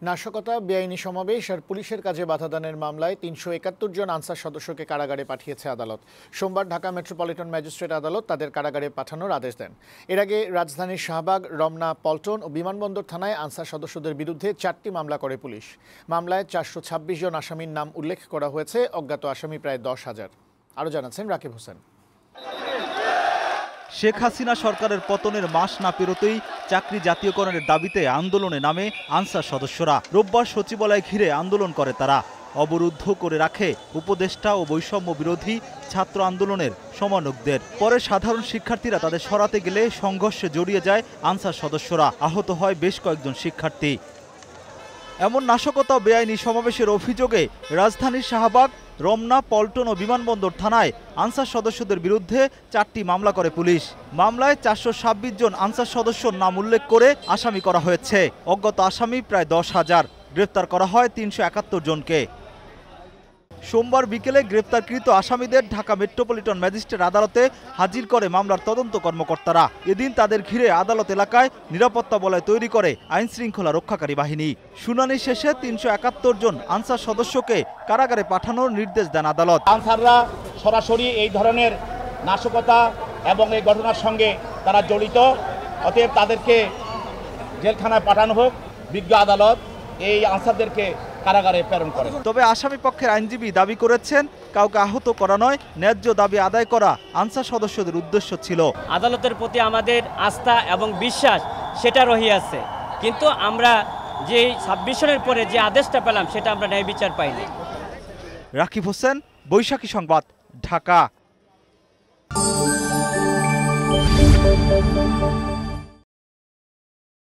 নাশকতা, বেআইনি সমাবেশ আর পুলিশের কাজে বাধাদানের মামলায় ৩৭১ জন আনসার সদস্যকে কারাগারে পাঠিয়েছে আদালত। সোমবার ঢাকা মেট্রোপলিটন ম্যাজিস্ট্রেট আদালত তাদের কারাগারে পাঠানোর আদেশ দেন। এর আগে রাজধানীর শাহবাগ, রমনা, পল্টন ও বিমানবন্দর থানায় আনসার সদস্যদের বিরুদ্ধে ৪টি মামলা করে পুলিশ। মামলায় ৪২৬ জন আসামির নাম উল্লেখ করা হয়েছে, অজ্ঞাত আসামি প্রায় ১০,০০০। আরও জানাচ্ছেন রাকিব হোসেন। শেখ হাসিনা সরকারের পতনের মাস না পেরোতেই চাকরি জাতীয়করণের দাবিতে আন্দোলনে নামে আনসার সদস্যরা। রোববার সচিবালয় ঘিরে আন্দোলন করে তারা। অবরুদ্ধ করে রাখে উপদেষ্টা ও বৈষম্য বিরোধী ছাত্র আন্দোলনের সমন্বয়কদের। পরে সাধারণ শিক্ষার্থীরা তাদের সরাতে গেলে সংঘর্ষে জড়িয়ে যায় আনসার সদস্যরা। আহত হয় বেশ কয়েকজন শিক্ষার্থী। এমন নাশকতা ও বেআইনি সমাবেশের অভিযোগে রাজধানীর শাহবাগ, রমনা, পল্টন ও বিমানবন্দর থানায় আনসার সদস্যদের বিরুদ্ধে 4টি মামলা করে পুলিশ। মামলায় 426 জন আনসার সদস্যর নাম উল্লেখ করে আসামি করা হয়েছে। অজ্ঞাত আসামি প্রায় 10,000। গ্রেফতার করা হয় 371 জনকে। সোমবার বিকেলে গ্রেপ্তারকৃত আসামিদের ঢাকা মেট্রোপলিটন ম্যাজিস্ট্রেট আদালতে হাজির করে মামলার তদন্ত কর্মকর্তারা। এদিন তাদের ঘিরে আদালত এলাকায় নিরাপত্তা বলয় তৈরি করে আইন শৃঙ্খলা রক্ষাকারী বাহিনী। শুনানি শেষে 371 জন আনসার সদস্যকে কারাগারে পাঠানোর নির্দেশ দেন আদালত। আনসাররা সরাসরি এই ধরনের নাশকতা এবং এই ঘটনার সঙ্গে তারা জড়িত, অতএব তাদেরকে জেলখানায় পাঠানো হোক। বিজ্ঞ আদালত এই আনসারদেরকে কারাগারে প্রেরণ করে। তবে আসামি পক্ষের আইনজীবী দাবি করেছেন, কাউকে আহত করা নয়, ন্যায্য দাবি আদায় করা আনসার সদস্যদের উদ্দেশ্য ছিল। আদালতের প্রতি আমাদের আস্থা এবং বিশ্বাস সেটা রহিয়াছে, কিন্তু আমরা যে 26 সনের পরে যে আদেশটা পেলাম সেটা আমরা ন্যায় বিচার পাইনি। রাকিব হোসেন, বৈশাখী সংবাদ, ঢাকা।